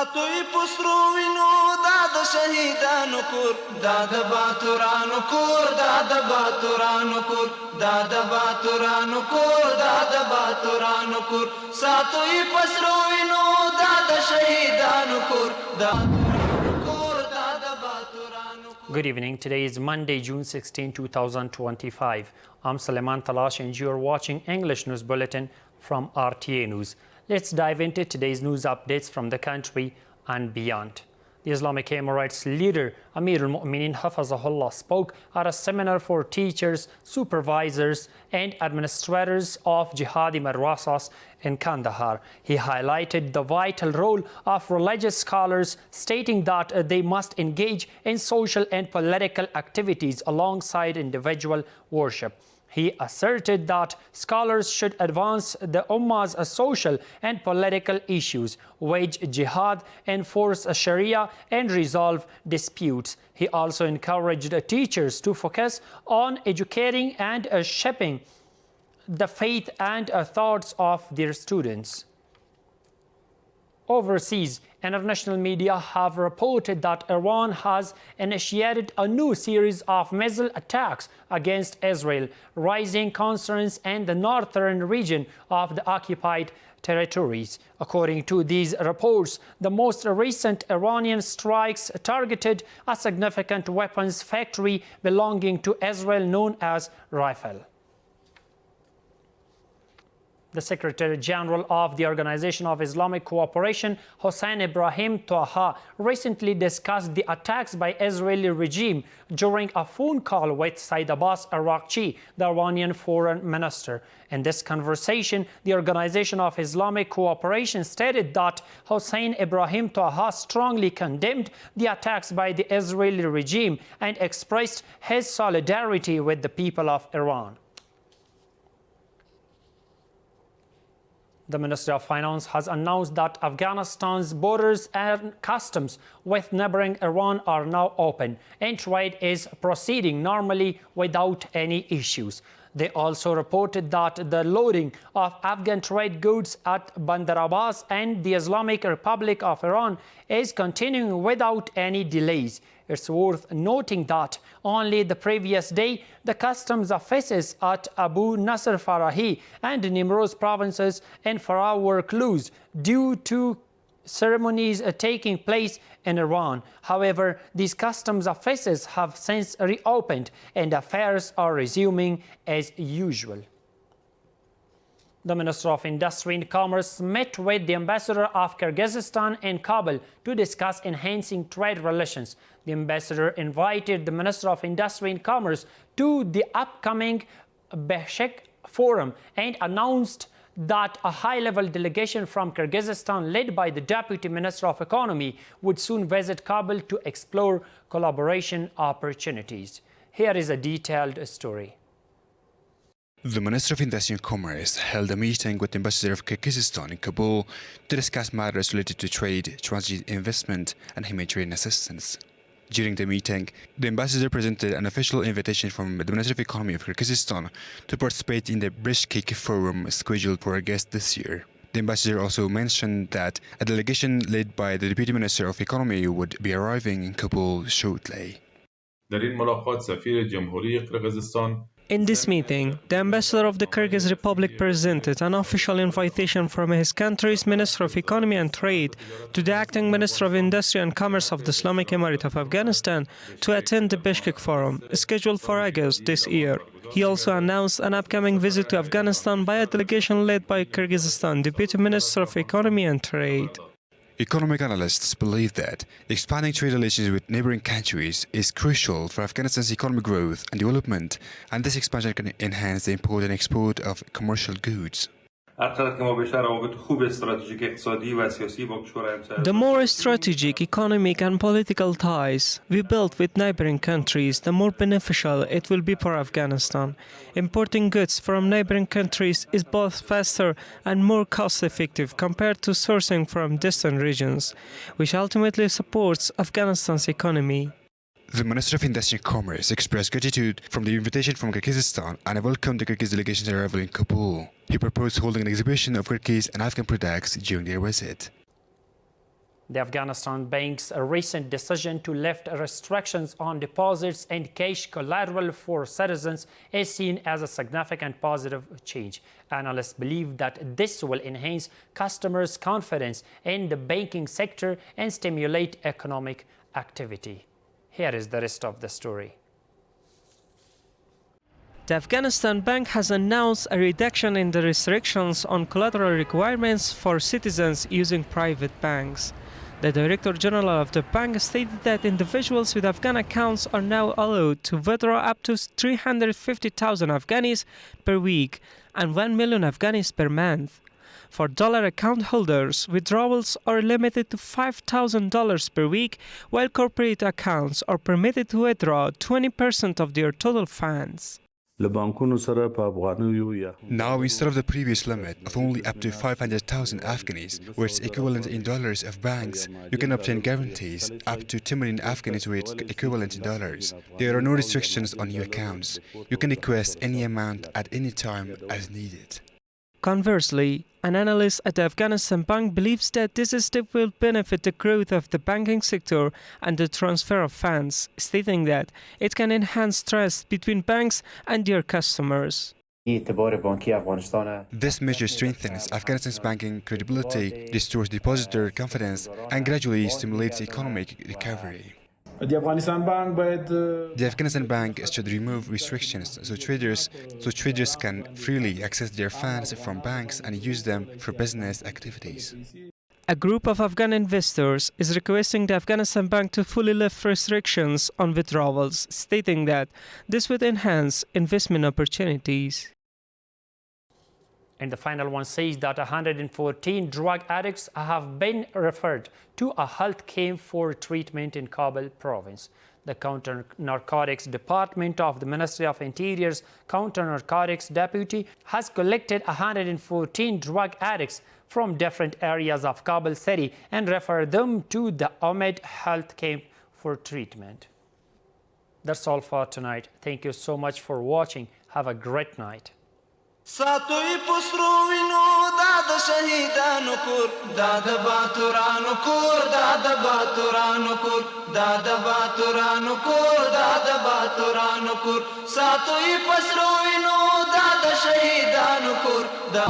ساتوی پسرو وینو دا د شهیدانو کور دا د باتورانو کور دا د باتورانو کور دا د باتورانو کور دا د باتورانو کور ساتوی پسرو وینو دا د شهیدانو کور دا Good evening. Today is Monday, June 16, 2025. I'm Suleiman Talash and you're watching English News Bulletin from RTA News. Let's dive into today's news updates from the country and beyond. The Islamic Emirates leader Amir al-Mu'minin Hafazahullah spoke at a seminar for teachers, supervisors and administrators of jihadi madrasas in Kandahar. He highlighted the vital role of religious scholars, stating that they must engage in social and political activities alongside individual worship. He asserted that scholars should advance the Ummah's social and political issues, wage jihad, enforce Sharia, and resolve disputes. He also encouraged teachers to focus on educating and shaping the faith and thoughts of their students. Overseas, international media have reported that Iran has initiated a new series of missile attacks against Israel, raising concerns in the northern region of the occupied territories. According to these reports, the most recent Iranian strikes targeted a significant weapons factory belonging to Israel known as Rifle. The Secretary General of the Organization of Islamic Cooperation, Hossein Ibrahim Taha, recently discussed the attacks by Israeli regime during a phone call with Said Abbas Araghchi, the Iranian foreign minister. In this conversation, the Organization of Islamic Cooperation stated that Hossein Ibrahim Taha strongly condemned the attacks by the Israeli regime and expressed his solidarity with the people of Iran. The Ministry of Finance has announced that Afghanistan's borders and customs with neighboring Iran are now open and trade is proceeding normally without any issues. They also reported that the loading of Afghan trade goods at Bandar Abbas and the Islamic Republic of Iran is continuing without any delays. It's worth noting that only the previous day, the customs offices at Abu Nasr Farahi and Nimroz provinces in Farah were closed due to ceremonies taking place in Iran. However, these customs offices have since reopened and affairs are resuming as usual. The Minister of Industry and Commerce met with the Ambassador of Kyrgyzstan in Kabul to discuss enhancing trade relations. The Ambassador invited the Minister of Industry and Commerce to the upcoming Bishkek Forum and announced that a high-level delegation from Kyrgyzstan led by the Deputy Minister of Economy would soon visit Kabul to explore collaboration opportunities. Here is a detailed story. The Minister of Industry and Commerce held a meeting with the Ambassador of Kyrgyzstan in Kabul to discuss matters related to trade, transit investment and humanitarian assistance. During the meeting, the ambassador presented an official invitation from the Ministry of Economy of Kyrgyzstan to participate in the Bishkek Forum scheduled for August this year. The ambassador also mentioned that a delegation led by the Deputy Minister of Economy would be arriving in Kabul shortly. In this meeting, the ambassador of the Kyrgyz Republic presented an official invitation from his country's Minister of Economy and Trade to the acting Minister of Industry and Commerce of the Islamic Emirate of Afghanistan to attend the Bishkek Forum, scheduled for August this year. He also announced an upcoming visit to Afghanistan by a delegation led by Kyrgyzstan Deputy Minister of Economy and Trade. Economic analysts believe that expanding trade relations with neighboring countries is crucial for Afghanistan's economic growth and development, and this expansion can enhance the import and export of commercial goods. The more strategic economic and political ties we build with neighboring countries, the more beneficial it will be for Afghanistan. Importing goods from neighboring countries is both faster and more cost-effective compared to sourcing from distant regions, which ultimately supports Afghanistan's economy. The Minister of Industry and Commerce expressed gratitude from the invitation from Kyrgyzstan and welcomed the Kyrgyz delegation's arrival in Kabul. He proposed holding an exhibition of Kyrgyz and Afghan products during their visit. The Afghanistan Bank's recent decision to lift restrictions on deposits and cash collateral for citizens is seen as a significant positive change. Analysts believe that this will enhance customers' confidence in the banking sector and stimulate economic activity. Here is the rest of the story. The Afghanistan Bank has announced a reduction in the restrictions on collateral requirements for citizens using private banks. The Director General of the bank stated that individuals with Afghan accounts are now allowed to withdraw up to 350,000 Afghanis per week and 1 million Afghanis per month. For dollar account holders, withdrawals are limited to $5,000 per week, while corporate accounts are permitted to withdraw 20% of their total funds. Now, instead of the previous limit of only up to 500,000 Afghanis, which is equivalent in dollars of banks, you can obtain guarantees up to 10 million Afghanis, which is equivalent in dollars. There are no restrictions on your accounts. You can request any amount at any time as needed. Conversely, an analyst at the Afghanistan Bank believes that this step will benefit the growth of the banking sector and the transfer of funds, stating that it can enhance trust between banks and their customers. This measure strengthens Afghanistan's banking credibility, restores depositor confidence, and gradually stimulates economic recovery. The Afghanistan Bank should remove restrictions so traders can freely access their funds from banks and use them for business activities. A group of Afghan investors is requesting the Afghanistan Bank to fully lift restrictions on withdrawals, stating that this would enhance investment opportunities. And the final one says that 114 drug addicts have been referred to a health camp for treatment in Kabul province. The Counter-Narcotics Department of the Ministry of Interior's Counter-Narcotics Deputy has collected 114 drug addicts from different areas of Kabul city and referred them to the Ahmed Health Camp for treatment. That's all for tonight. Thank you so much for watching. Have a great night. ساتوی پسرو وینو دا د شهیدانو کور دا د باتورانو کور دا د باتورانو کور دا د باتورانو کور دا د باتورانو کور ساتوی پسرو وینو دا د شهیدانو کور دا